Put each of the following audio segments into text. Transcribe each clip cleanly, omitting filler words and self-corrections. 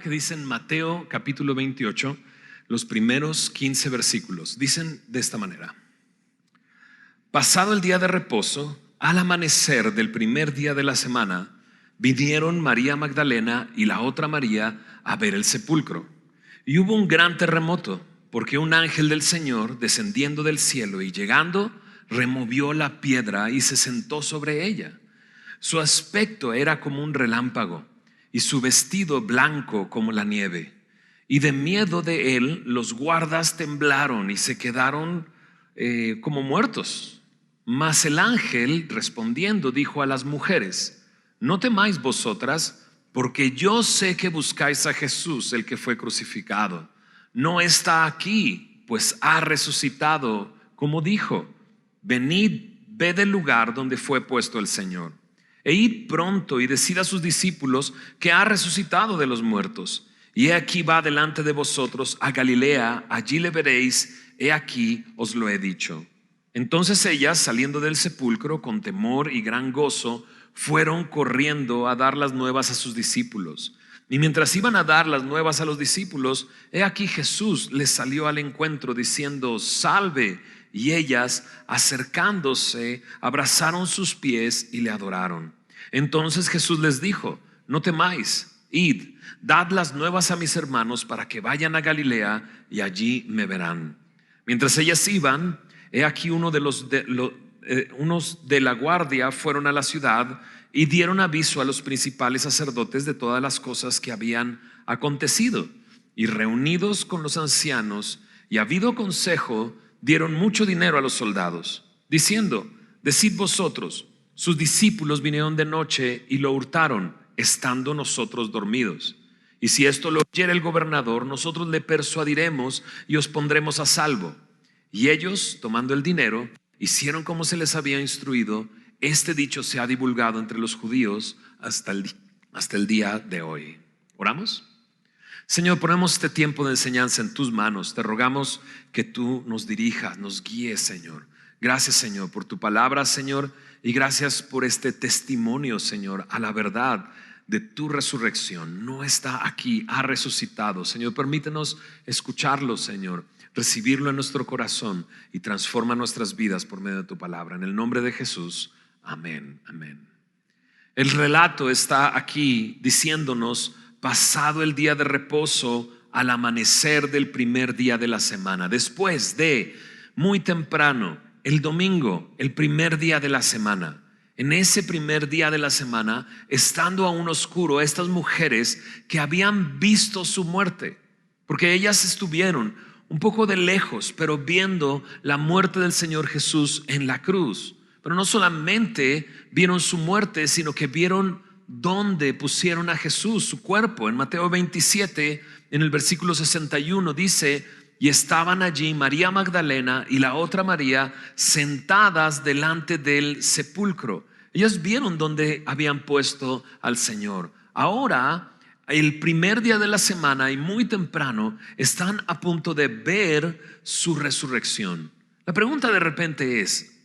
que dice en Mateo capítulo 28, los primeros 15 versículos. Dicen de esta manera: pasado el día de reposo, al amanecer del primer día de la semana, vinieron María Magdalena y la otra María a ver el sepulcro. Y hubo un gran terremoto, porque un ángel del Señor, descendiendo del cielo y llegando, removió la piedra y se sentó sobre ella. Su aspecto era como un relámpago y su vestido blanco como la nieve. Y de miedo de él, los guardas temblaron y se quedaron como muertos. Mas el ángel, respondiendo, dijo a las mujeres: no temáis vosotras, porque yo sé que buscáis a Jesús, el que fue crucificado. No está aquí, pues ha resucitado, como dijo. Venid, ved el lugar donde fue puesto el Señor. E id pronto y decid a sus discípulos que ha resucitado de los muertos. Y he aquí va delante de vosotros a Galilea, allí le veréis, he aquí os lo he dicho. Entonces ellas, saliendo del sepulcro con temor y gran gozo, fueron corriendo a dar las nuevas a sus discípulos. Y mientras iban a dar las nuevas a los discípulos, he aquí Jesús les salió al encuentro diciendo: salve. Y ellas, acercándose, abrazaron sus pies y le adoraron. Entonces Jesús les dijo: no temáis, id, dad las nuevas a mis hermanos para que vayan a Galilea y allí me verán. Mientras ellas iban, he aquí unos de la guardia fueron a la ciudad y dieron aviso a los principales sacerdotes de todas las cosas que habían acontecido. Y reunidos con los ancianos y habido consejo, dieron mucho dinero a los soldados, diciendo: decid vosotros, sus discípulos vinieron de noche y lo hurtaron, estando nosotros dormidos. Y si esto lo oyere el gobernador, nosotros le persuadiremos y os pondremos a salvo. Y ellos, tomando el dinero, hicieron como se les había instruido. Este dicho se ha divulgado entre los judíos hasta el día de hoy. ¿Oramos? Señor, ponemos este tiempo de enseñanza en tus manos. Te rogamos que tú nos dirijas, nos guíes, Señor. Gracias, Señor, por tu palabra, Señor, y gracias por este testimonio, Señor, a la verdad de tu resurrección. No está aquí, ha resucitado. Señor, permítenos escucharlo, Señor, recibirlo en nuestro corazón y transforma nuestras vidas por medio de tu palabra. En el nombre de Jesús, amén, amén. El relato está aquí diciéndonos: pasado el día de reposo, al amanecer del primer día de la semana, después de muy temprano, el domingo, el primer día de la semana. En ese primer día de la semana, estando aún oscuro, estas mujeres que habían visto su muerte, porque ellas estuvieron un poco de lejos, pero viendo la muerte del Señor Jesús en la cruz. Pero no solamente vieron su muerte, sino que vieron dónde pusieron a Jesús, su cuerpo. En Mateo 27, en el versículo 61 dice: y estaban allí María Magdalena y la otra María sentadas delante del sepulcro. Ellas vieron dónde habían puesto al Señor. Ahora, el primer día de la semana y muy temprano, están a punto de ver su resurrección. La pregunta de repente es: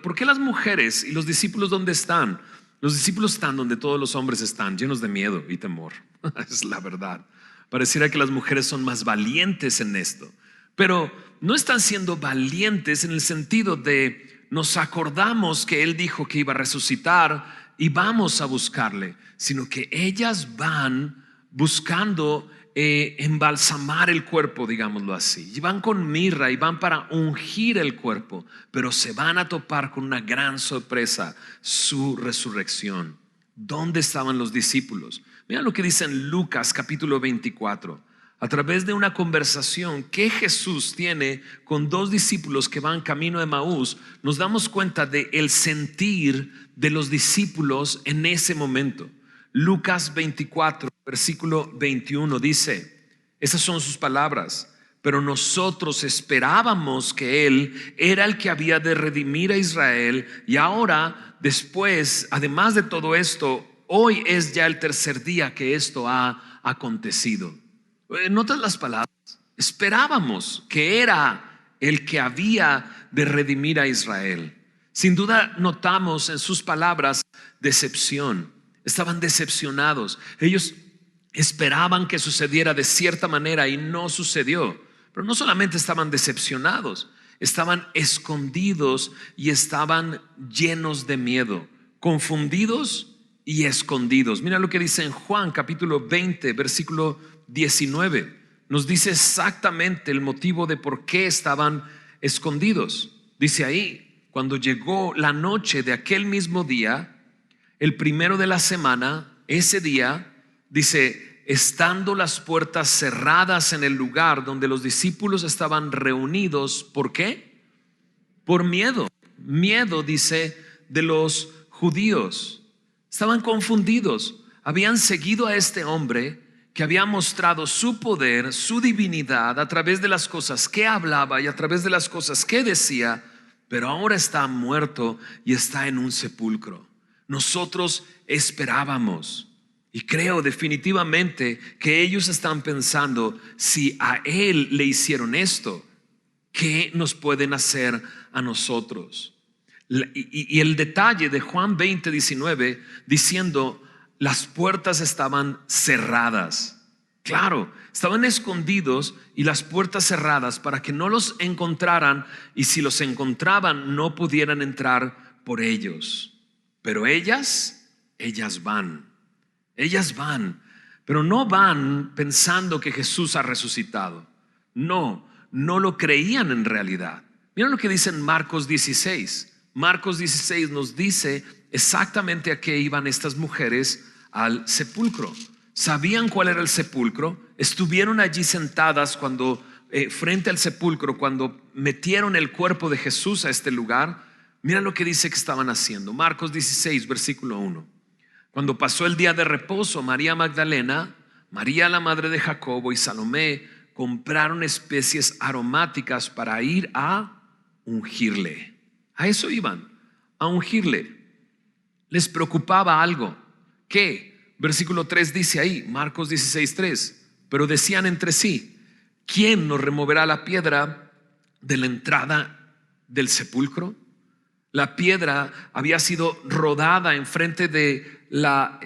¿por qué las mujeres y los discípulos dónde están? Los discípulos están donde todos los hombres están, llenos de miedo y temor. Es la verdad. Pareciera que las mujeres son más valientes en esto, pero no están siendo valientes en el sentido de nos acordamos que Él dijo que iba a resucitar y vamos a buscarle, sino que ellas van buscando embalsamar el cuerpo, digámoslo así, y van con mirra y van para ungir el cuerpo, pero se van a topar con una gran sorpresa: su resurrección. ¿Dónde estaban los discípulos? Mira lo que dice en Lucas capítulo 24, a través de una conversación que Jesús tiene con dos discípulos que van camino de Emaús. Nos damos cuenta del sentir de los discípulos en ese momento. Lucas 24, versículo 21 dice, esas son sus palabras: pero nosotros esperábamos que Él era el que había de redimir a Israel, y ahora, después, además de todo esto, hoy es ya el tercer día que esto ha acontecido. ¿Notas las palabras? Esperábamos que era el que había de redimir a Israel. Sin duda notamos en sus palabras decepción. Estaban decepcionados. Ellos Esperaban que sucediera de cierta manera y no sucedió. Pero no solamente estaban decepcionados, estaban escondidos y estaban llenos de miedo, confundidos y escondidos. Mira lo que dice en Juan capítulo 20, versículo 19. Nos dice exactamente el motivo de por qué estaban escondidos. Dice ahí: cuando llegó la noche de aquel mismo día, el primero de la semana, ese día, dice, estando las puertas cerradas en el lugar donde los discípulos estaban reunidos. ¿Por qué? Por miedo. Miedo, dice, de los judíos. Estaban confundidos. Habían seguido a este hombre que había mostrado su poder, su divinidad a través de las cosas que hablaba y a través de las cosas que decía, pero ahora está muerto y está en un sepulcro. Nosotros esperábamos, y creo definitivamente que ellos están pensando: si a él le hicieron esto, ¿qué nos pueden hacer a nosotros? Y el detalle de Juan 20, 19, diciendo: las puertas estaban cerradas. Claro, estaban escondidos y las puertas cerradas para que no los encontraran, y si los encontraban no pudieran entrar por ellos. Pero ellas van, pero no van pensando que Jesús ha resucitado. No lo creían en realidad. Mira lo que dice en Marcos 16. Marcos 16 nos dice exactamente a qué iban estas mujeres al sepulcro. Sabían cuál era el sepulcro, estuvieron allí sentadas cuando frente al sepulcro, cuando metieron el cuerpo de Jesús a este lugar. Mira lo que dice que estaban haciendo. Marcos 16, versículo 1. Cuando pasó el día de reposo, María Magdalena, María la madre de Jacobo y Salomé compraron especies aromáticas para ir a ungirle. A eso iban, a ungirle. Les preocupaba algo. ¿Qué? Versículo 3 dice ahí, Marcos 16, 3. Pero decían entre sí: ¿quién nos removerá la piedra de la entrada del sepulcro? La piedra había sido rodada enfrente de la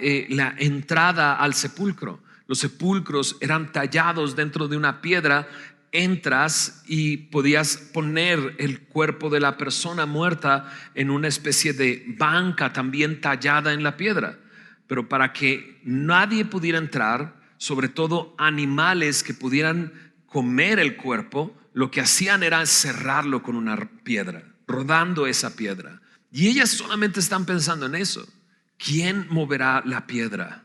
entrada al sepulcro. Los sepulcros eran tallados dentro de una piedra. Entras y podías poner el cuerpo de la persona muerta en una especie de banca también tallada en la piedra. Pero para que nadie pudiera entrar, sobre todo animales que pudieran comer el cuerpo, lo que hacían era cerrarlo con una piedra, rodando esa piedra. Y ellas solamente están pensando en eso. ¿Quién moverá la piedra?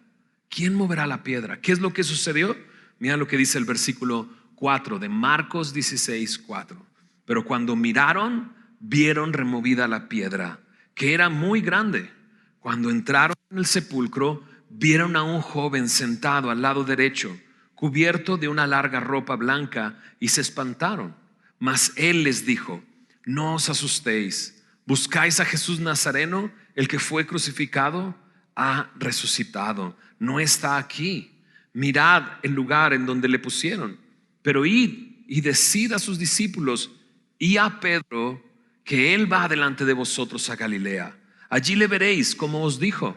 ¿Quién moverá la piedra? ¿Qué es lo que sucedió? Mira lo que dice el versículo 4 de Marcos 16, 4. Pero cuando miraron, vieron removida la piedra, que era muy grande. Cuando entraron en el sepulcro, vieron a un joven sentado al lado derecho, cubierto de una larga ropa blanca, y se espantaron. Mas él les dijo: no os asustéis. ¿Buscáis a Jesús Nazareno, el que fue crucificado? Ha resucitado, no está aquí. Mirad el lugar en donde le pusieron. Pero id y decid a sus discípulos y a Pedro que él va delante de vosotros a Galilea. Allí le veréis como os dijo.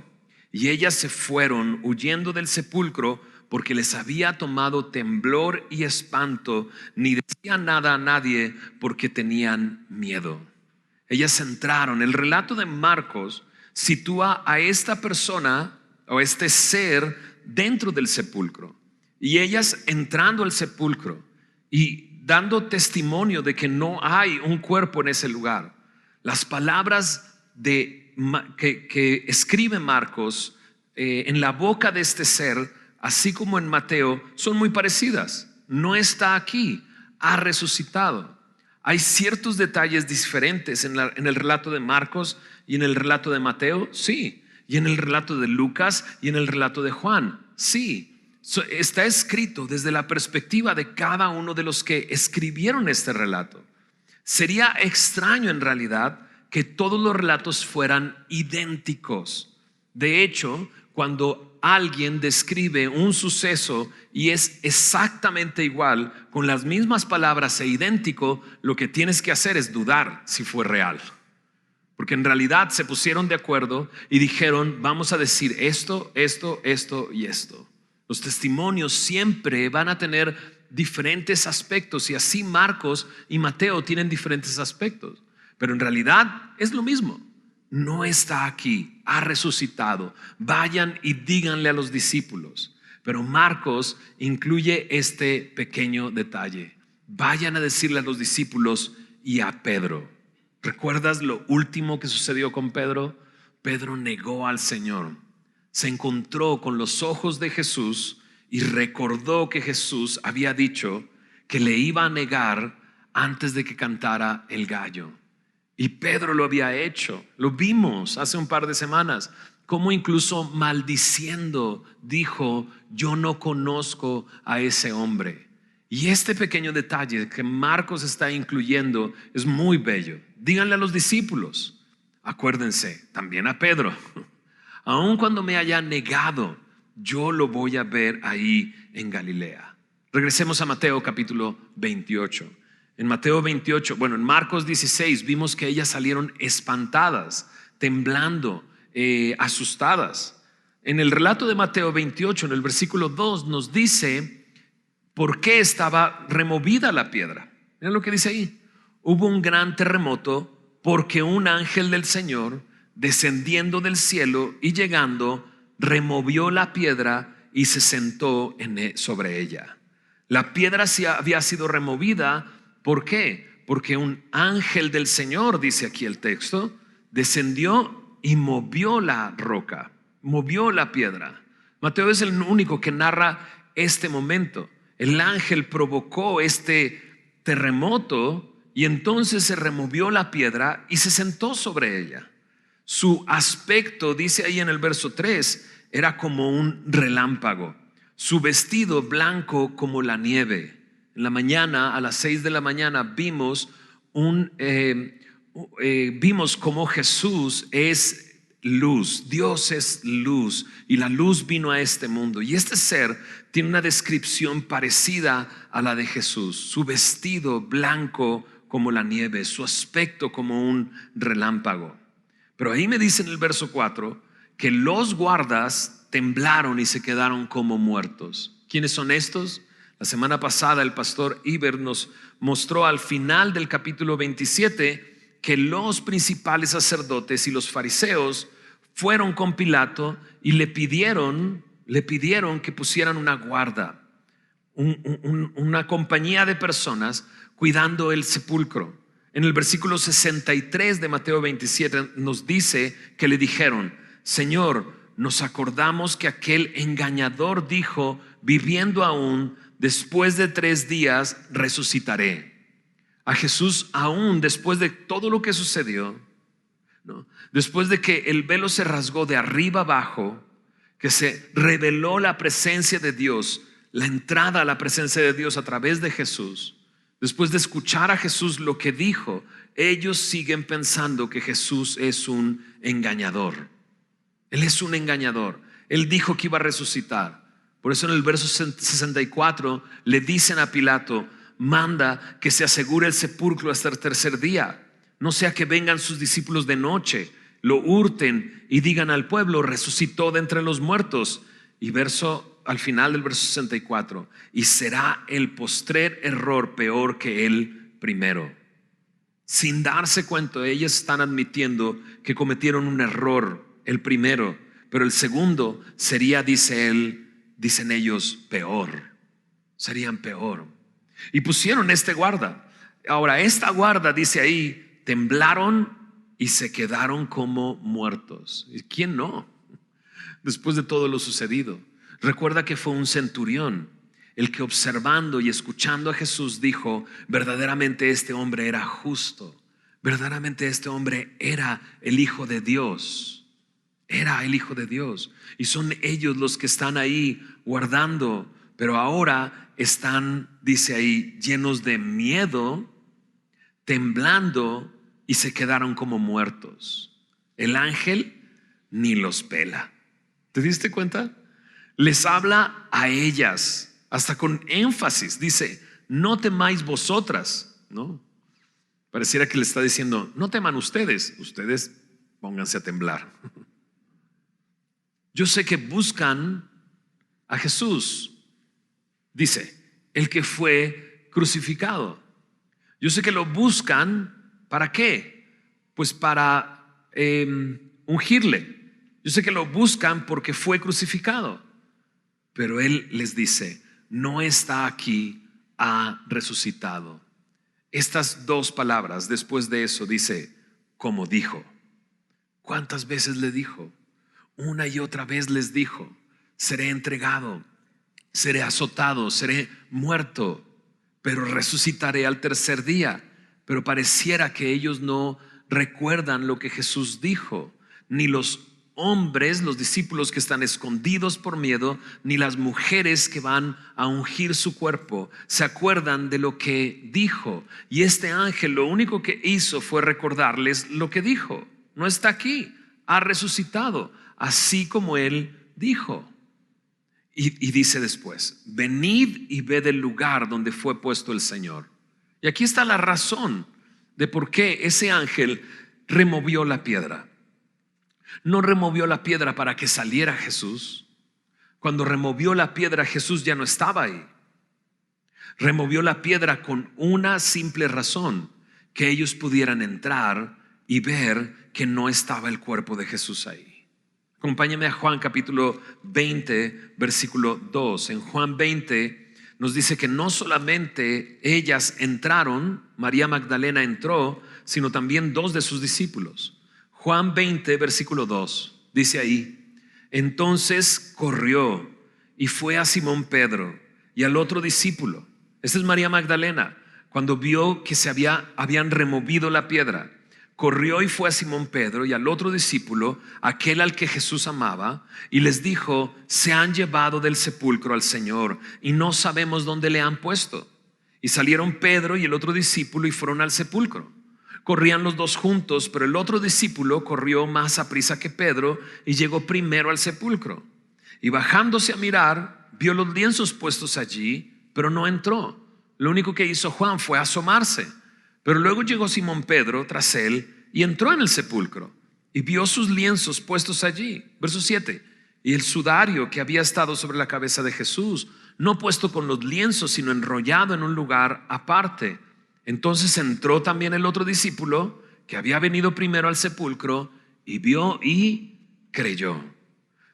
Y ellas se fueron huyendo del sepulcro, porque les había tomado temblor y espanto. Ni decían nada a nadie, porque tenían miedo. Ellas entraron. El relato de Marcos sitúa a esta persona o este ser dentro del sepulcro, y ellas entrando al sepulcro y dando testimonio de que no hay un cuerpo en ese lugar. Las palabras que escribe Marcos en la boca de este ser, así como en Mateo, son muy parecidas. No está aquí, ha resucitado. Hay ciertos detalles diferentes en el relato de Marcos y en el relato de Mateo, sí. Y en el relato de Lucas y en el relato de Juan, sí. Está escrito desde la perspectiva de cada uno de los que escribieron este relato. Sería extraño en realidad que todos los relatos fueran idénticos. De hecho, cuando alguien describe un suceso y es exactamente igual, con las mismas palabras e idéntico, lo que tienes que hacer es dudar si fue real. Porque en realidad se pusieron de acuerdo y dijeron: vamos a decir esto, esto, esto y esto. Los testimonios siempre van a tener diferentes aspectos y así Marcos y Mateo tienen diferentes aspectos. Pero en realidad es lo mismo. No está aquí, ha resucitado. Vayan y díganle a los discípulos. Pero Marcos incluye este pequeño detalle. Vayan a decirle a los discípulos y a Pedro. ¿Recuerdas lo último que sucedió con Pedro? Pedro negó al Señor. Se encontró con los ojos de Jesús y recordó que Jesús había dicho que le iba a negar antes de que cantara el gallo. Y Pedro lo había hecho. Lo vimos hace un par de semanas, como incluso maldiciendo dijo: yo no conozco a ese hombre. Y este pequeño detalle que Marcos está incluyendo es muy bello. Díganle a los discípulos, acuérdense, también a Pedro, aun cuando me haya negado, yo lo voy a ver ahí en Galilea. Regresemos a Mateo capítulo 28. En Mateo 28, en Marcos 16 vimos que ellas salieron espantadas, temblando, asustadas. En el relato de Mateo 28, en el versículo 2, nos dice por qué estaba removida la piedra. Miren lo que dice ahí. Hubo un gran terremoto porque un ángel del Señor, descendiendo del cielo y llegando, removió la piedra y se sentó sobre ella. La piedra sí había sido removida. ¿Por qué? Porque un ángel del Señor, dice aquí el texto, descendió y movió la roca, movió la piedra. Mateo es el único que narra este momento. El ángel provocó este terremoto y entonces se removió la piedra y se sentó sobre ella. Su aspecto, dice ahí en el verso 3, era como un relámpago. Su vestido blanco como la nieve. En la mañana, a las 6 de la mañana, vimos cómo Jesús es luz. Dios es luz y la luz vino a este mundo. Y este ser tiene una descripción parecida a la de Jesús. Su vestido blanco como la nieve, su aspecto como un relámpago. Pero ahí me dice en el verso 4 que los guardas temblaron y se quedaron como muertos. ¿Quiénes son estos? La semana pasada el pastor Iber nos mostró al final del capítulo 27 que los principales sacerdotes y los fariseos fueron con Pilato y le pidieron que pusieran una guarda, una compañía de personas cuidando el sepulcro. En el versículo 63 de Mateo 27 nos dice que le dijeron: Señor, nos acordamos que aquel engañador dijo, viviendo aún, después de 3 días resucitaré. A Jesús, aún después de todo lo que sucedió, ¿no? Después de que el velo se rasgó de arriba abajo, que se reveló la presencia de Dios, la entrada a la presencia de Dios a través de Jesús, después de escuchar a Jesús lo que dijo, ellos siguen pensando que Jesús es un engañador. Él es un engañador. Él dijo que iba a resucitar. Por eso en el verso 64 le dicen a Pilato: manda que se asegure el sepulcro hasta el 3er día, no sea que vengan sus discípulos de noche, lo hurten y digan al pueblo: resucitó de entre los muertos. Y al final del verso 64, y será el postrer error peor que el primero. Sin darse cuenta, ellos están admitiendo que cometieron un error, el primero, pero el segundo sería, dicen ellos, peor. Serían peor. Y pusieron este guarda. Ahora, esta guarda, dice ahí, temblaron y se quedaron como muertos. ¿Y quién no? Después de todo lo sucedido. Recuerda que fue un centurión el que, observando y escuchando a Jesús, dijo: verdaderamente este hombre era justo, verdaderamente este hombre era el Hijo de Dios, era el Hijo de Dios. Y son ellos los que están ahí guardando, pero ahora están, dice ahí, llenos de miedo, temblando y se quedaron como muertos. El ángel ni los pela. ¿Te diste cuenta? Les habla a ellas, hasta con énfasis. Dice: no temáis vosotras, ¿no? Pareciera que le está diciendo: no teman ustedes pónganse a temblar. Yo sé que buscan a Jesús. Dice, el que fue crucificado. Yo sé que lo buscan, ¿para qué? Pues para ungirle. Yo sé que lo buscan porque fue crucificado. Pero Él les dice, no está aquí, ha resucitado. Estas dos palabras después de eso dice, como dijo. ¿Cuántas veces le dijo? Una y otra vez les dijo, seré entregado, seré azotado, seré muerto, pero resucitaré al tercer día. Pero pareciera que ellos no recuerdan lo que Jesús dijo, ni los hombres, los discípulos que están escondidos por miedo, ni las mujeres que van a ungir su cuerpo, se acuerdan de lo que dijo. Y este ángel lo único que hizo fue recordarles lo que dijo. No está aquí, ha resucitado, así como Él dijo. Y dice después, venid y ved el lugar donde fue puesto el Señor. Y aquí está la razón de por qué ese ángel removió la piedra. No removió la piedra para que saliera Jesús. Cuando removió la piedra, Jesús ya no estaba ahí. Removió la piedra con una simple razón, que ellos pudieran entrar y ver que no estaba el cuerpo de Jesús ahí. Acompáñame a Juan capítulo 20, versículo 2. En Juan 20 nos dice que no solamente ellas entraron, María Magdalena entró, sino también dos de sus discípulos. Juan 20, versículo 2, dice ahí, entonces corrió y fue a Simón Pedro y al otro discípulo. Esta es María Magdalena, cuando vio que habían removido la piedra. Corrió y fue a Simón Pedro y al otro discípulo, aquel al que Jesús amaba, y les dijo, se han llevado del sepulcro al Señor y no sabemos dónde le han puesto. Y salieron Pedro y el otro discípulo y fueron al sepulcro. Corrían los dos juntos, pero el otro discípulo corrió más aprisa que Pedro y llegó primero al sepulcro. Y bajándose a mirar, vio los lienzos puestos allí, pero no entró. Lo único que hizo Juan fue asomarse. Pero luego llegó Simón Pedro tras él y entró en el sepulcro y vio sus lienzos puestos allí. Verso 7. Y el sudario que había estado sobre la cabeza de Jesús, no puesto con los lienzos, sino enrollado en un lugar aparte. Entonces entró también el otro discípulo que había venido primero al sepulcro y vio y creyó.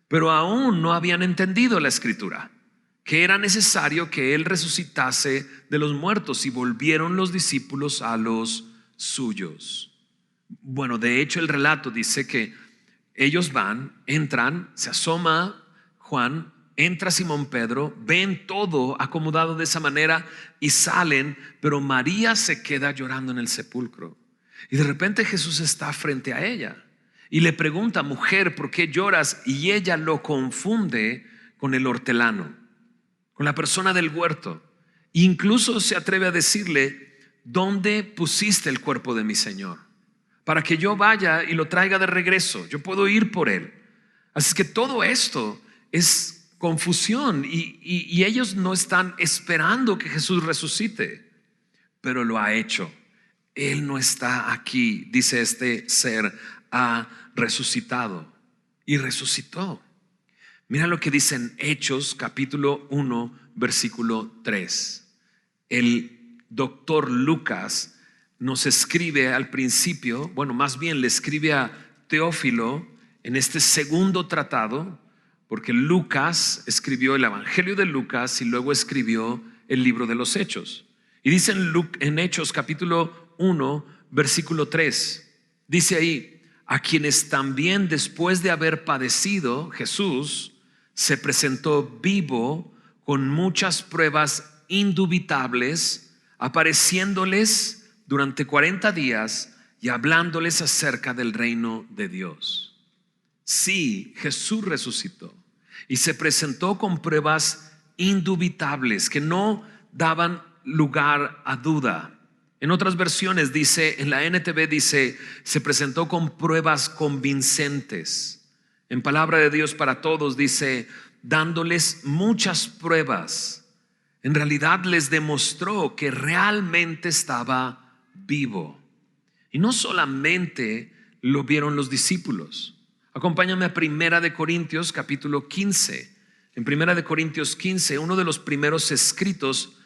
Pero aún no habían entendido la escritura, que era necesario que Él resucitase de los muertos, y volvieron los discípulos a los suyos. Bueno, de hecho el relato dice que ellos van, entran, se asoma Juan, entra Simón Pedro, ven todo acomodado de esa manera y salen, pero María se queda llorando en el sepulcro. Y de repente Jesús está frente a ella y le pregunta, mujer, ¿por qué lloras? Y ella lo confunde con el hortelano, con la persona del huerto. Incluso se atreve a decirle, ¿dónde pusiste el cuerpo de mi Señor? Para que yo vaya y lo traiga de regreso, yo puedo ir por él. Así que todo esto es confusión y ellos no están esperando que Jesús resucite, pero lo ha hecho. Él no está aquí, dice este ser, ha resucitado y resucitó. Mira lo que dice en Hechos capítulo 1 versículo 3. El doctor Lucas nos escribe al principio, bueno, más bien le escribe a Teófilo en este segundo tratado, porque Lucas escribió el Evangelio de Lucas y luego escribió el libro de los Hechos. Y dice en Hechos capítulo 1 versículo 3, dice ahí, a quienes también después de haber padecido Jesús se presentó vivo con muchas pruebas indubitables, apareciéndoles durante 40 días y hablándoles acerca del reino de Dios. Sí, Jesús resucitó y se presentó con pruebas indubitables que no daban lugar a duda. En otras versiones dice, en la NTV dice, se presentó con pruebas convincentes. En Palabra de Dios para Todos dice, dándoles muchas pruebas. En realidad les demostró que realmente estaba vivo. Y no solamente lo vieron los discípulos. Acompáñame a Primera de Corintios capítulo 15. en Primera de Corintios 15, uno de los primeros escritos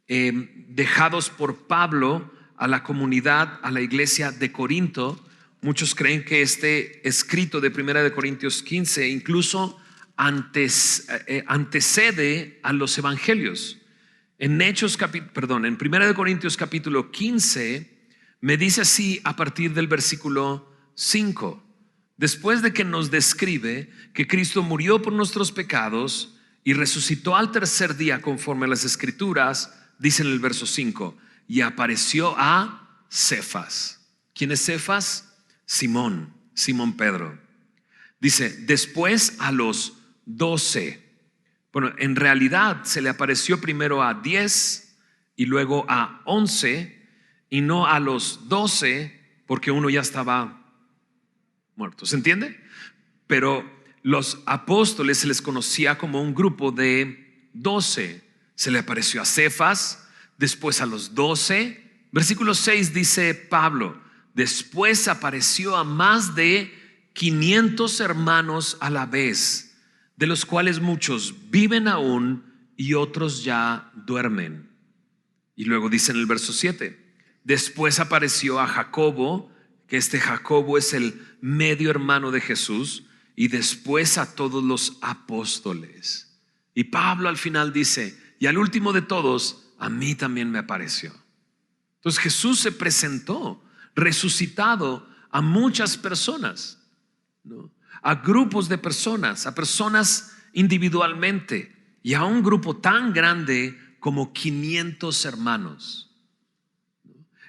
dejados por Pablo a la comunidad, a la iglesia de Corinto. Muchos creen que este escrito de Primera de Corintios 15 incluso antecede a los evangelios. En Primera de Corintios capítulo 15 me dice así a partir del versículo 5. Después de que nos describe que Cristo murió por nuestros pecados y resucitó al tercer día conforme a las Escrituras, dice en el verso 5, y apareció a Cefas. ¿Quién es Cefas? Simón Pedro. Dice, después a los 12. Bueno, en realidad se le apareció primero a 10 y luego a 11 y no a los 12 porque uno ya estaba muerto. ¿Se entiende? Pero los apóstoles se les conocía como un grupo de 12. Se le apareció a Cefas, después a los 12. Versículo 6 dice Pablo, después apareció a más de 500 hermanos a la vez, de los cuales muchos viven aún y otros ya duermen. Y luego dice en el verso 7, después apareció a Jacobo, que este Jacobo es el medio hermano de Jesús, y después a todos los apóstoles. Y Pablo al final dice, y al último de todos, a mí también me apareció. Entonces Jesús se presentó resucitado a muchas personas, ¿no? A grupos de personas, a personas individualmente y a un grupo tan grande como 500 hermanos.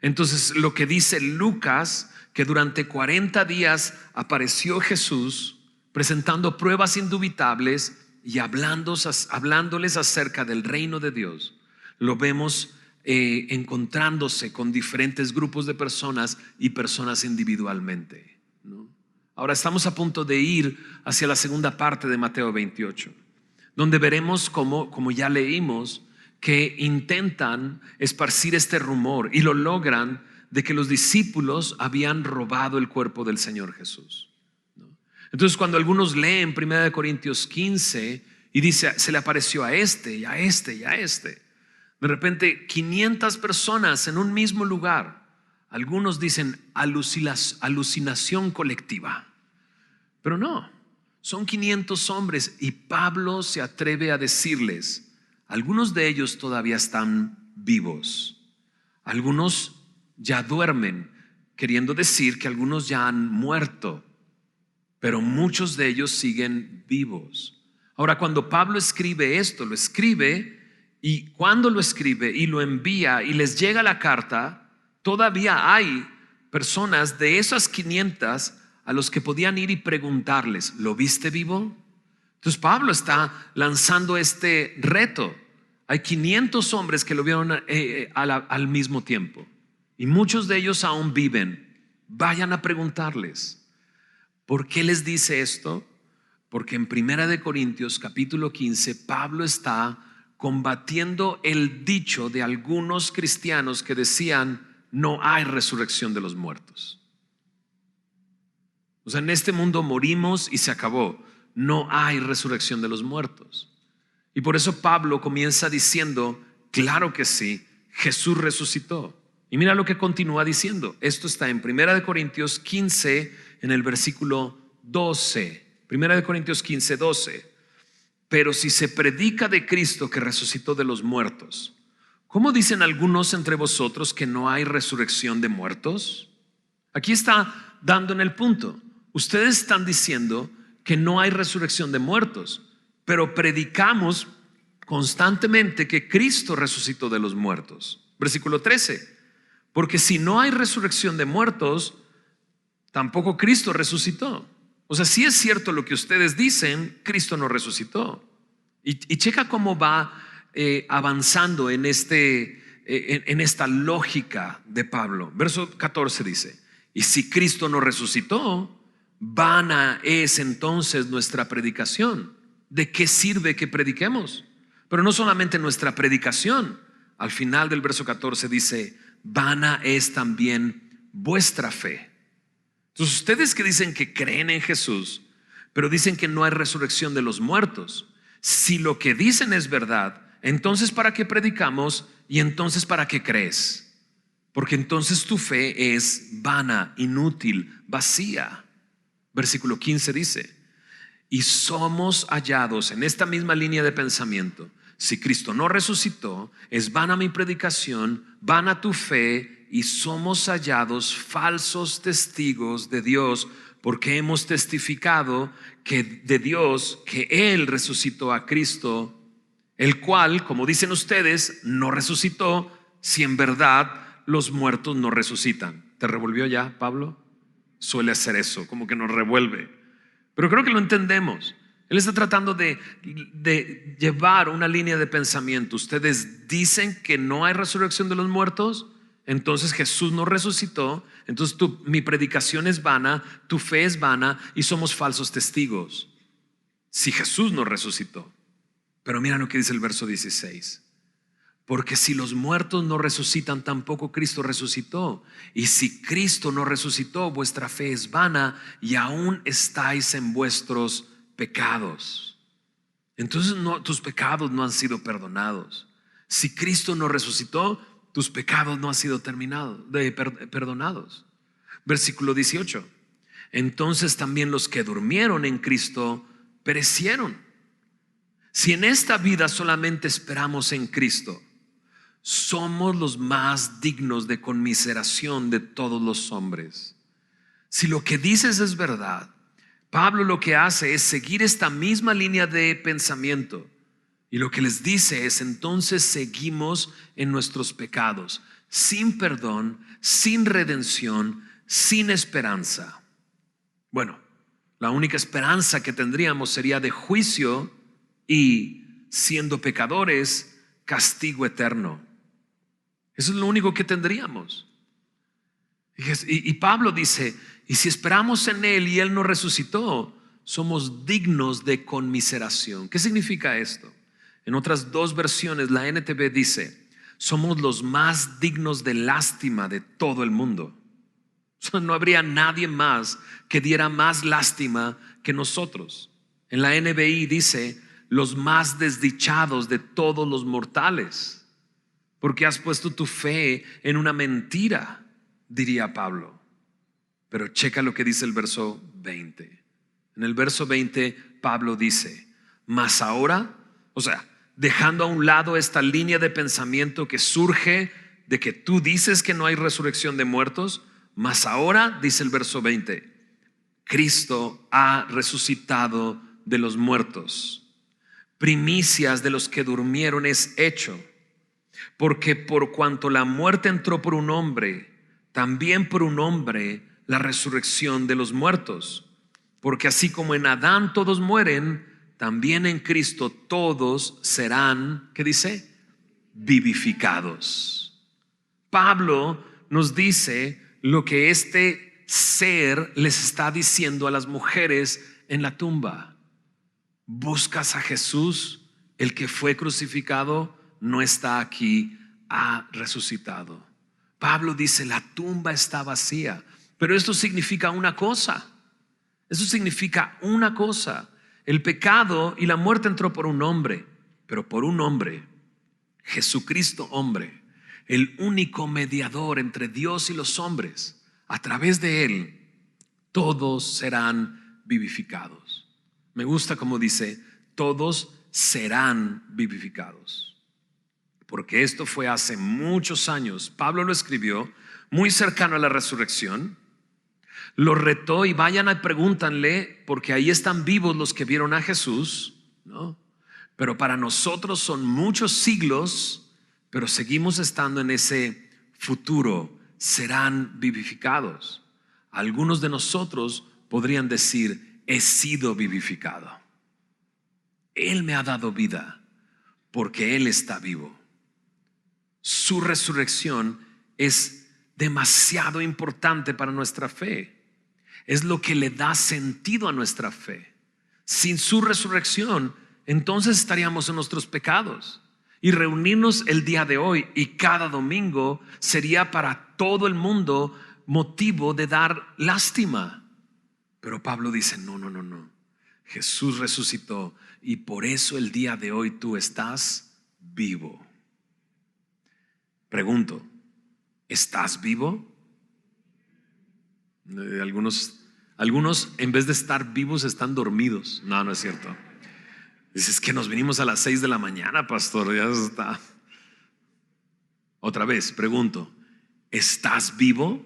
Entonces lo que dice Lucas, que durante 40 días apareció Jesús presentando pruebas indubitables y hablándoles acerca del reino de Dios, lo vemos encontrándose con diferentes grupos de personas y personas individualmente, ¿no? Ahora estamos a punto de ir hacia la segunda parte de Mateo 28, donde veremos como ya leímos, que intentan esparcir este rumor y lo logran, de que los discípulos habían robado el cuerpo del Señor Jesús, ¿no? Entonces cuando algunos leen 1 Corintios 15 y dice, se le apareció a este y a este y a este, de repente 500 personas en un mismo lugar. Algunos dicen alucinación colectiva, pero no, son 500 hombres y Pablo se atreve a decirles, algunos de ellos todavía están vivos, algunos ya duermen, queriendo decir que algunos ya han muerto, pero muchos de ellos siguen vivos. Ahora, cuando Pablo escribe esto, lo escribe, y cuando lo escribe y lo envía y les llega la carta, todavía hay personas de esas 500 a los que podían ir y preguntarles, ¿lo viste vivo? Entonces Pablo está lanzando este reto. Hay 500 hombres que lo vieron al mismo tiempo y muchos de ellos aún viven. Vayan a preguntarles. ¿Por qué les dice esto? Porque en 1 Corintios capítulo 15 Pablo está combatiendo el dicho de algunos cristianos que decían, no hay resurrección de los muertos. O sea, en este mundo morimos y se acabó. No hay resurrección de los muertos. Y por eso Pablo comienza diciendo, claro que sí, Jesús resucitó. Y mira lo que continúa diciendo. Esto está en 1 Corintios 15, en el versículo 12. 1 Corintios 15, 12. Pero si se predica de Cristo que resucitó de los muertos, ¿cómo dicen algunos entre vosotros que no hay resurrección de muertos? Aquí está dando en el punto. Ustedes están diciendo que no hay resurrección de muertos, pero predicamos constantemente que Cristo resucitó de los muertos. Versículo 13. Porque si no hay resurrección de muertos, tampoco Cristo resucitó. O sea, si es cierto lo que ustedes dicen, Cristo no resucitó. Y checa cómo va avanzando en esta lógica de Pablo. Verso 14 dice, y si Cristo no resucitó, vana es entonces nuestra predicación. ¿De qué sirve que prediquemos? Pero no solamente nuestra predicación. Al final del verso 14 dice, vana es también vuestra fe. Entonces ustedes que dicen que creen en Jesús, pero dicen que no hay resurrección de los muertos, Si lo que dicen es verdad, entonces ¿para qué predicamos? Y entonces ¿para qué crees? Porque entonces tu fe es vana, inútil, vacía. Versículo 15 dice: y somos hallados en esta misma línea de pensamiento. Si Cristo no resucitó, es vana mi predicación, vana tu fe, y somos hallados falsos testigos de Dios, porque hemos testificado que de Dios que Él resucitó a Cristo, el cual, como dicen ustedes, no resucitó, si en verdad los muertos no resucitan. ¿Te revolvió ya, Pablo? Suele hacer eso, como que nos revuelve. Pero creo que lo entendemos. Él está tratando de llevar una línea de pensamiento. Ustedes dicen que no hay resurrección de los muertos, entonces Jesús no resucitó, entonces mi predicación es vana, tu fe es vana y somos falsos testigos si Jesús no resucitó. Pero mira lo que dice el verso 16: porque si los muertos no resucitan, tampoco Cristo resucitó. Y si Cristo no resucitó, vuestra fe es vana y aún estáis en vuestros pecados. Entonces tus pecados no han sido perdonados. Si Cristo no resucitó, tus pecados no han sido perdonados. Versículo 18: entonces también los que durmieron en Cristo perecieron. Si en esta vida solamente esperamos en Cristo, somos los más dignos de conmiseración de todos los hombres. Si lo que dices es verdad, Pablo lo que hace es seguir esta misma línea de pensamiento, y lo que les dice es: entonces seguimos en nuestros pecados, sin perdón, sin redención, sin esperanza. Bueno, la única esperanza que tendríamos sería de juicio y, siendo pecadores, castigo eterno. Eso es lo único que tendríamos. Y Pablo dice: y si esperamos en Él y Él no resucitó, somos dignos de conmiseración. ¿Qué significa esto? En otras dos versiones, la NTV dice: somos los más dignos de lástima de todo el mundo. O sea, no habría nadie más que diera más lástima que nosotros. En la NBI dice: los más desdichados de todos los mortales, porque has puesto tu fe en una mentira, diría Pablo. Pero checa lo que dice el verso 20. En el verso 20 Pablo dice: mas ahora, o sea, dejando a un lado esta línea de pensamiento que surge de que tú dices que no hay resurrección de muertos, mas ahora, dice el verso 20, Cristo ha resucitado de los muertos, primicias de los que durmieron es hecho. Porque por cuanto la muerte entró por un hombre, también por un hombre la resurrección de los muertos. Porque así como en Adán todos mueren, también en Cristo todos serán, ¿qué dice? Vivificados. Pablo nos dice lo que este ser les está diciendo a las mujeres en la tumba: buscas a Jesús, el que fue crucificado no está aquí, ha resucitado. Pablo dice: la tumba está vacía. Pero esto significa una cosa. Eso significa una cosa. El pecado y la muerte entró por un hombre, pero por un hombre, Jesucristo hombre, el único mediador entre Dios y los hombres. A través de Él todos serán vivificados. Me gusta como dice: todos serán vivificados. Porque esto fue hace muchos años. Pablo lo escribió muy cercano a la resurrección. Lo retó y vayan y pregúntanle, porque ahí están vivos los que vieron a Jesús, ¿no? Pero para nosotros son muchos siglos, pero seguimos estando en ese futuro. Serán vivificados. Algunos de nosotros podrían decir: he sido vivificado. Él me ha dado vida porque Él está vivo. Su resurrección es demasiado importante para nuestra fe. Es lo que le da sentido a nuestra fe. Sin su resurrección, entonces estaríamos en nuestros pecados. Y reunirnos el día de hoy y cada domingo sería para todo el mundo motivo de dar lástima. Pero Pablo dice: no. Jesús resucitó y por eso el día de hoy tú estás vivo. Pregunto, ¿estás vivo? Algunos en vez de estar vivos están dormidos. No, no es cierto. Dices que nos vinimos a las 6 de la mañana, pastor. Ya está. Otra vez, pregunto, ¿estás vivo?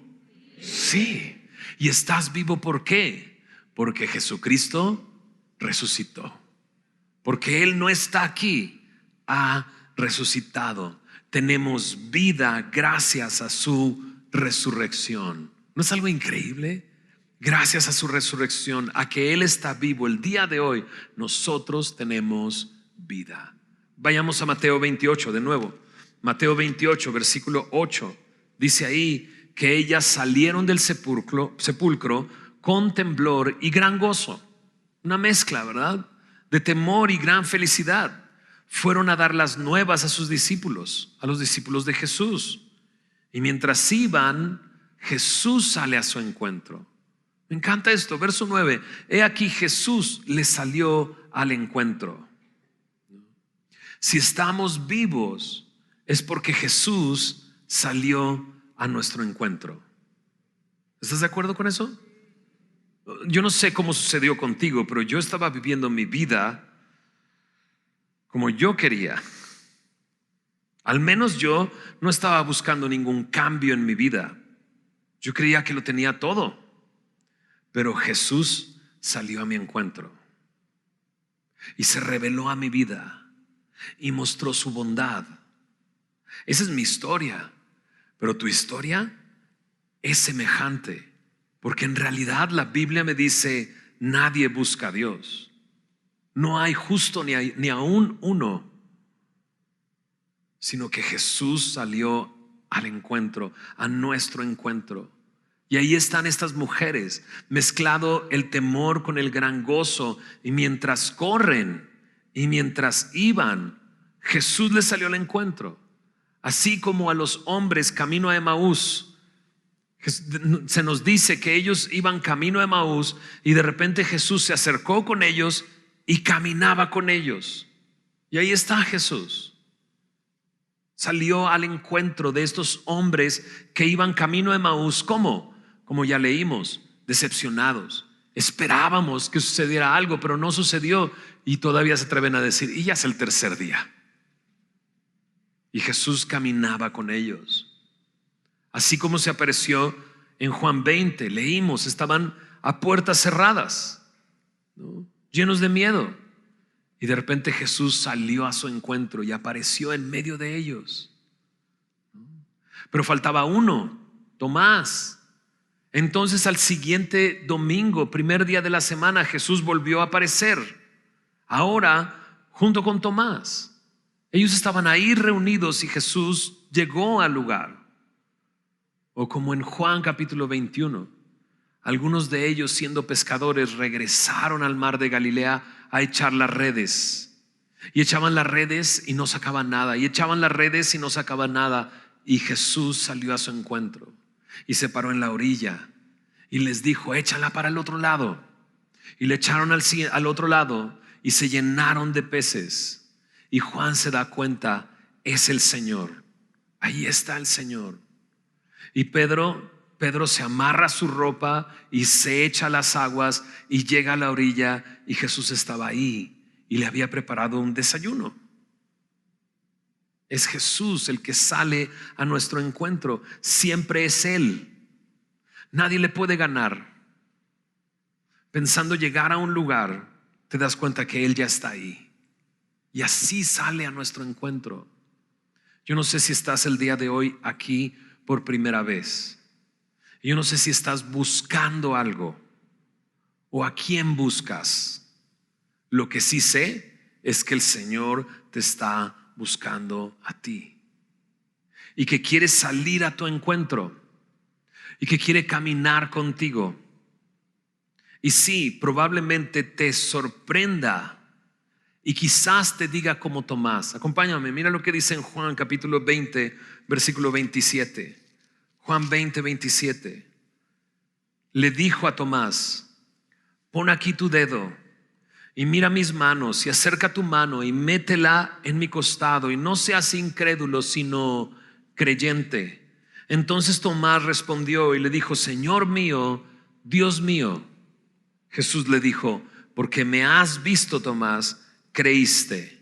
Sí. ¿Y estás vivo por qué? Porque Jesucristo resucitó. Porque Él no está aquí, ha resucitado. Tenemos vida gracias a su resurrección. ¿No es algo increíble? Gracias a su resurrección, a que Él está vivo el día de hoy, nosotros tenemos vida. Vayamos a Mateo 28 de nuevo. Mateo 28, versículo 8. Dice ahí que ellas salieron del sepulcro con temblor y gran gozo. Una mezcla, ¿verdad? De temor y gran felicidad. Fueron a dar las nuevas a sus discípulos, a los discípulos de Jesús. Y mientras iban, Jesús sale a su encuentro. Me encanta esto, verso 9. He aquí Jesús les salió al encuentro. Si estamos vivos es porque Jesús salió a nuestro encuentro. ¿Estás de acuerdo con eso? Yo no sé cómo sucedió contigo, pero yo estaba viviendo mi vida como yo quería. Al menos yo no estaba buscando ningún cambio en mi vida. Yo creía que lo tenía todo. Pero Jesús salió a mi encuentro y se reveló a mi vida y mostró su bondad. Esa es mi historia, pero tu historia es semejante, porque en realidad la Biblia me dice: nadie busca a Dios. No hay justo ni aún uno, sino que Jesús salió al encuentro, a nuestro encuentro. Y ahí están estas mujeres, mezclado el temor con el gran gozo. Y mientras corren y mientras iban, Jesús les salió al encuentro. Así como a los hombres camino a Emaús, se nos dice que ellos iban camino a Emaús y de repente Jesús se acercó con ellos y caminaba con ellos. Y ahí está Jesús. Salió al encuentro de estos hombres que iban camino a Emaús. ¿Cómo? Como ya leímos, decepcionados. Esperábamos que sucediera algo, pero no sucedió. Y todavía se atreven a decir: y ya es el tercer día. Y Jesús caminaba con ellos. Así como se apareció en Juan 20, leímos, estaban a puertas cerradas, ¿no? Llenos de miedo. Y de repente Jesús salió a su encuentro y apareció en medio de ellos. Pero faltaba uno, Tomás. Entonces al siguiente domingo, primer día de la semana, Jesús volvió a aparecer. Ahora junto con Tomás. Ellos estaban ahí reunidos y Jesús llegó al lugar. O como en Juan capítulo 21, algunos de ellos, siendo pescadores, regresaron al mar de Galilea a echar las redes. Y echaban las redes y no sacaban nada. Y echaban las redes y no sacaban nada. Y Jesús salió a su encuentro y se paró en la orilla y les dijo: échala para el otro lado. Y le echaron al otro lado y se llenaron de peces. Y Juan se da cuenta: es el Señor. Ahí está el Señor. Y Pedro se amarra su ropa y se echa a las aguas y llega a la orilla, y Jesús estaba ahí y le había preparado un desayuno. Es Jesús el que sale a nuestro encuentro. Siempre es Él. Nadie le puede ganar. Pensando llegar a un lugar, te das cuenta que Él ya está ahí. Y así sale a nuestro encuentro. Yo no sé si estás el día de hoy aquí por primera vez. Yo no sé si estás buscando algo o a quién buscas. Lo que sí sé es que el Señor te está buscando a ti y que quiere salir a tu encuentro y que quiere caminar contigo. Y sí, probablemente te sorprenda y quizás te diga como Tomás. Acompáñame, mira lo que dice en Juan capítulo 20, versículo 27. Juan 20, 27. Le dijo a Tomás: pon aquí tu dedo y mira mis manos, y acerca tu mano y métela en mi costado, y no seas incrédulo, sino creyente. Entonces Tomás respondió y le dijo: Señor mío, Dios mío. Jesús le dijo: porque me has visto, Tomás, creíste.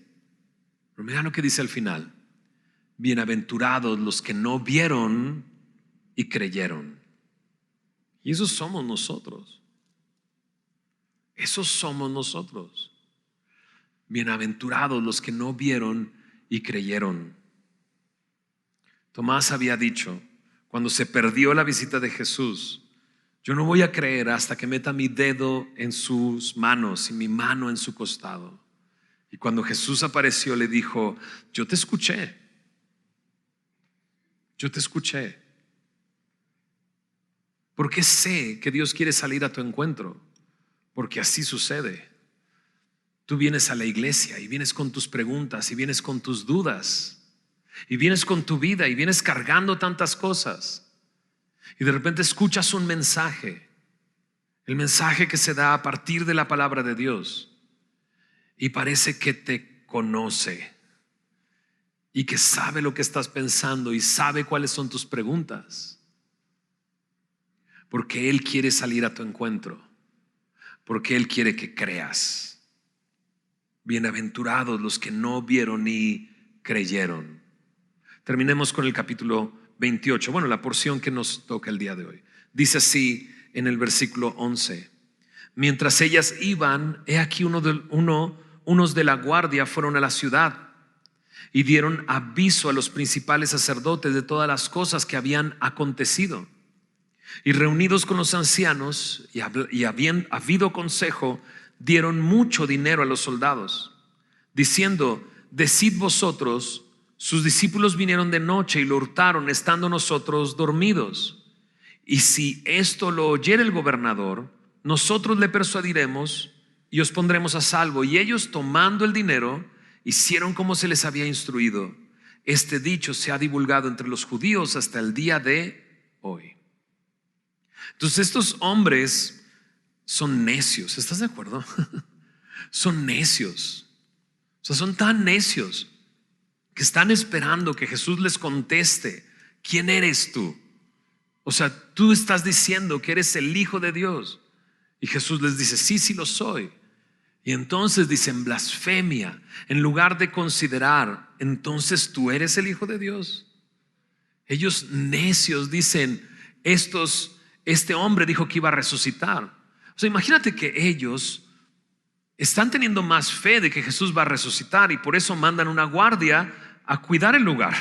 Pero mira lo que dice al final: bienaventurados los que no vieron y creyeron. Y esos somos nosotros. Esos somos nosotros. Bienaventurados los que no vieron y creyeron. Tomás había dicho, cuando se perdió la visita de Jesús: yo no voy a creer hasta que meta mi dedo en sus manos y mi mano en su costado. Y cuando Jesús apareció, le dijo: yo te escuché. Yo te escuché. Porque sé que Dios quiere salir a tu encuentro. Porque así sucede. Tú vienes a la iglesia y vienes con tus preguntas y vienes con tus dudas y vienes con tu vida y vienes cargando tantas cosas, y de repente escuchas un mensaje, el mensaje que se da a partir de la palabra de Dios, y parece que te conoce y que sabe lo que estás pensando y sabe cuáles son tus preguntas, porque Él quiere salir a tu encuentro, porque Él quiere que creas. Bienaventurados los que no vieron ni creyeron. Terminemos con el capítulo 28, bueno, la porción que nos toca el día de hoy. Dice así en el versículo 11: mientras ellas iban, he aquí unos de la guardia fueron a la ciudad y dieron aviso a los principales sacerdotes de todas las cosas que habían acontecido. Y reunidos con los ancianos y habiendo habido consejo, dieron mucho dinero a los soldados, diciendo: decid vosotros, sus discípulos vinieron de noche y lo hurtaron, estando nosotros dormidos. Y si esto lo oyere el gobernador, nosotros le persuadiremos y os pondremos a salvo. Y ellos, tomando el dinero, hicieron como se les había instruido. Este dicho se ha divulgado entre los judíos hasta el día de hoy. Entonces estos hombres son necios, ¿estás de acuerdo? Son necios. O sea, son tan necios que están esperando que Jesús les conteste: ¿quién eres tú? O sea, tú estás diciendo que eres el Hijo de Dios. Y Jesús les dice: sí, sí lo soy. Y entonces dicen: blasfemia. En lugar de considerar: entonces tú eres el Hijo de Dios. Ellos necios dicen: este hombre dijo que iba a resucitar. O sea, imagínate que ellos están teniendo más fe de que Jesús va a resucitar, y por eso mandan una guardia a cuidar el lugar,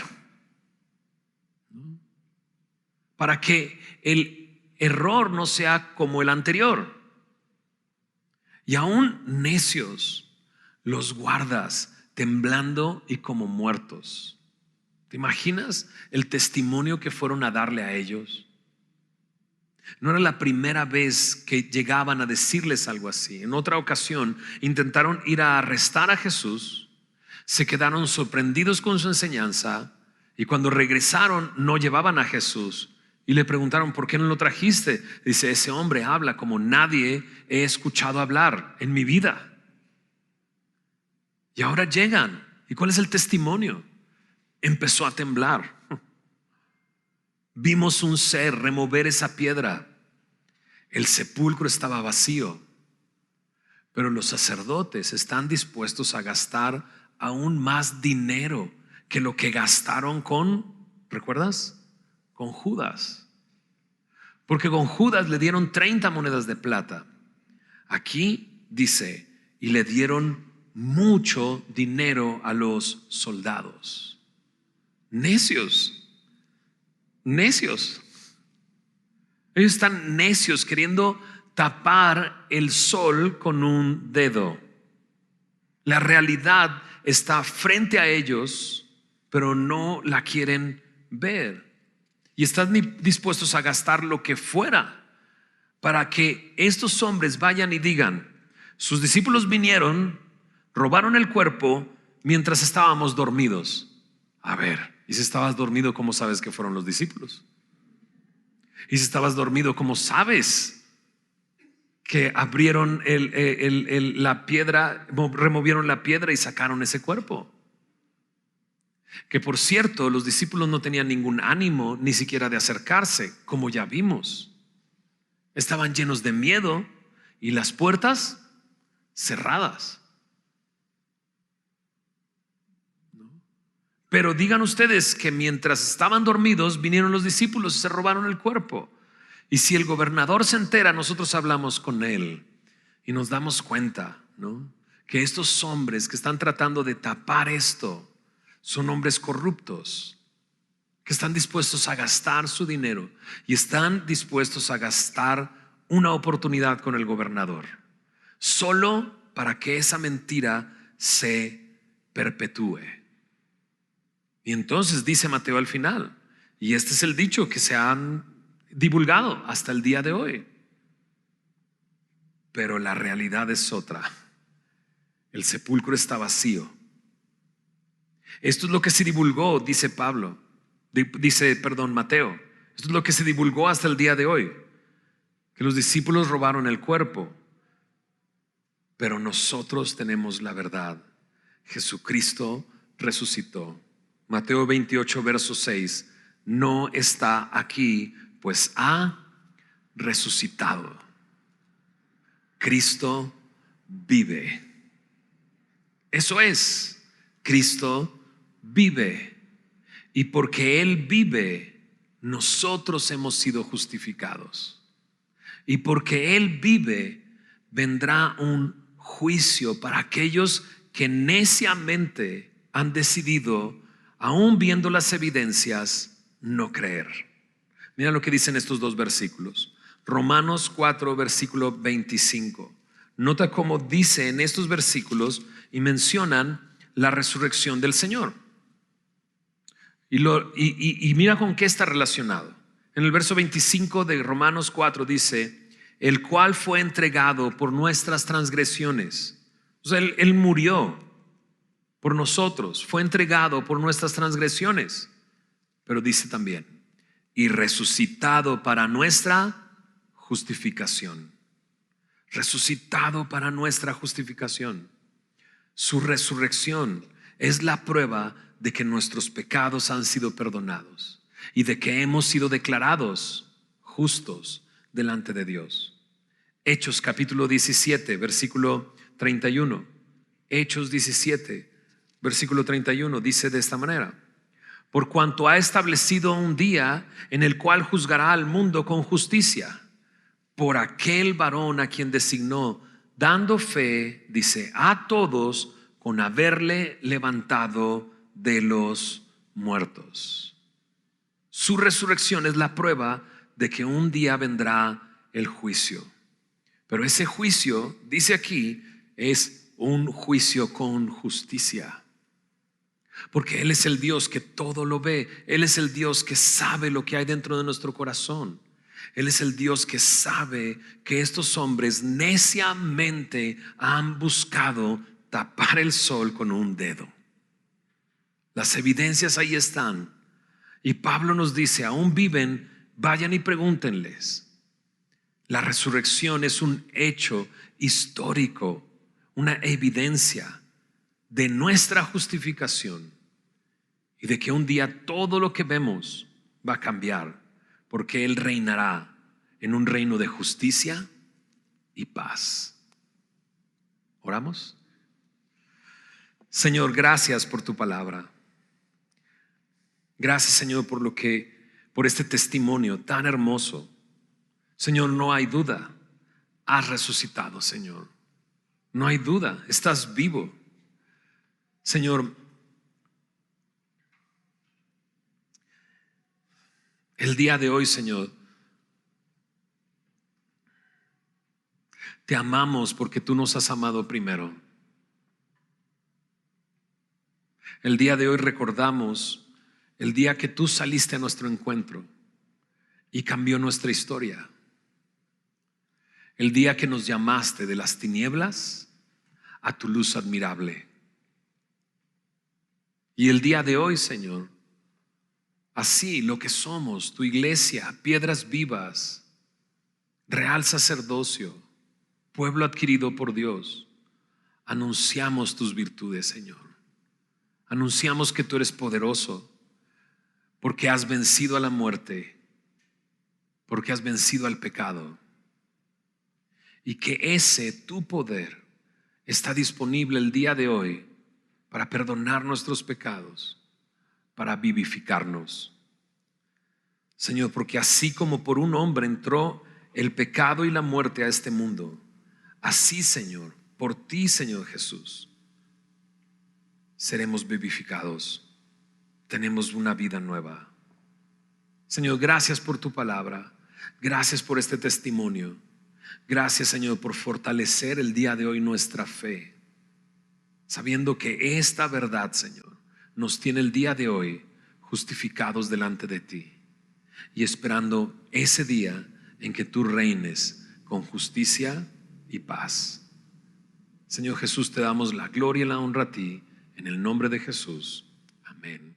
para que el error no sea como el anterior. Y aún necios, los guardas temblando y como muertos. ¿Te imaginas el testimonio que fueron a darle a ellos? No era la primera vez que llegaban a decirles algo así. En otra ocasión intentaron ir a arrestar a Jesús, se quedaron sorprendidos con su enseñanza, y cuando regresaron no llevaban a Jesús. Y le preguntaron: ¿por qué no lo trajiste? Dice: ese hombre habla como nadie he escuchado hablar en mi vida. Y ahora llegan. ¿Y cuál es el testimonio? Empezó a temblar. Vimos un ser remover esa piedra. El sepulcro estaba vacío, pero los sacerdotes están dispuestos a gastar aún más dinero que lo que gastaron ¿recuerdas? Con Judas. Porque con Judas le dieron 30 monedas de plata. Aquí dice: y le dieron mucho dinero a los soldados. Necios. Necios. Ellos están necios, queriendo tapar el sol con un dedo. La realidad está frente a ellos, pero no la quieren ver. Y están dispuestos a gastar lo que fuera para que estos hombres vayan y digan: sus discípulos vinieron, robaron el cuerpo mientras estábamos dormidos. A ver, y si estabas dormido, ¿cómo sabes que fueron los discípulos? Y si estabas dormido, ¿cómo sabes que abrieron la piedra, removieron la piedra y sacaron ese cuerpo. Que por cierto, los discípulos no tenían ningún ánimo ni siquiera de acercarse, como ya vimos. Estaban llenos de miedo y las puertas cerradas. Pero digan ustedes que mientras estaban dormidos vinieron los discípulos y se robaron el cuerpo. Y si el gobernador se entera, nosotros hablamos con él y nos damos cuenta, ¿no?, que estos hombres que están tratando de tapar esto son hombres corruptos, que están dispuestos a gastar su dinero y están dispuestos a gastar una oportunidad con el gobernador, solo para que esa mentira se perpetúe. Y entonces dice Mateo al final, y este es el dicho que se han divulgado hasta el día de hoy, pero la realidad es otra. El sepulcro está vacío. Esto es lo que se divulgó, dice Mateo. Esto es lo que se divulgó hasta el día de hoy, que los discípulos robaron el cuerpo, pero nosotros tenemos la verdad. Jesucristo resucitó. Mateo 28, verso 6. No está aquí, pues ha resucitado. Cristo vive. Eso es, Cristo vive. Y porque Él vive, nosotros hemos sido justificados. Y porque Él vive, vendrá un juicio para aquellos que neciamente han decidido, aún viendo las evidencias, no creer. Mira lo que dicen estos dos versículos. Romanos 4, versículo 25. Nota cómo dice en estos versículos y mencionan la resurrección del Señor. Y mira con qué está relacionado. En el verso 25 de Romanos 4 dice: el cual fue entregado por nuestras transgresiones. O sea, él murió por nosotros, fue entregado por nuestras transgresiones. Pero dice también: y resucitado para nuestra justificación. Resucitado para nuestra justificación. Su resurrección es la prueba de que nuestros pecados han sido perdonados y de que hemos sido declarados justos delante de Dios. Hechos capítulo 17, versículo 31. Hechos 17, versículo 31 dice de esta manera: por cuanto ha establecido un día en el cual juzgará al mundo con justicia, por aquel varón a quien designó, dando fe, dice, a todos con haberle levantado de los muertos. Su resurrección es la prueba de que un día vendrá el juicio. Pero ese juicio, dice aquí, es un juicio con justicia. Porque Él es el Dios que todo lo ve. Él es el Dios que sabe lo que hay dentro de nuestro corazón. Él es el Dios que sabe que estos hombres neciamente han buscado tapar el sol con un dedo. Las evidencias ahí están. Y Pablo nos dice: aún viven, vayan y pregúntenles. La resurrección es un hecho histórico, una evidencia de nuestra justificación y de que un día todo lo que vemos va a cambiar, porque Él reinará en un reino de justicia y paz. ¿Oramos? Señor, gracias por tu palabra. Gracias, Señor, por este testimonio tan hermoso. Señor, no hay duda, has resucitado, Señor. No hay duda, estás vivo. Señor, el día de hoy, Señor, te amamos porque tú nos has amado primero. El día de hoy recordamos el día que tú saliste a nuestro encuentro y cambió nuestra historia. El día que nos llamaste de las tinieblas a tu luz admirable. Y el día de hoy, Señor, así lo que somos, tu iglesia, piedras vivas, real sacerdocio, pueblo adquirido por Dios, anunciamos tus virtudes, Señor. Anunciamos que tú eres poderoso, porque has vencido a la muerte, porque has vencido al pecado, y que ese tu poder está disponible el día de hoy para perdonar nuestros pecados, para vivificarnos. Señor, porque así como por un hombre entró el pecado y la muerte a este mundo, así, Señor, por ti, Señor Jesús, seremos vivificados. Tenemos una vida nueva. Señor, gracias por tu palabra. Gracias por este testimonio. Gracias, Señor, por fortalecer el día de hoy nuestra fe, sabiendo que esta verdad, Señor, nos tiene el día de hoy justificados delante de ti y esperando ese día en que tú reines con justicia y paz. Señor Jesús, te damos la gloria y la honra a ti, en el nombre de Jesús. Amén.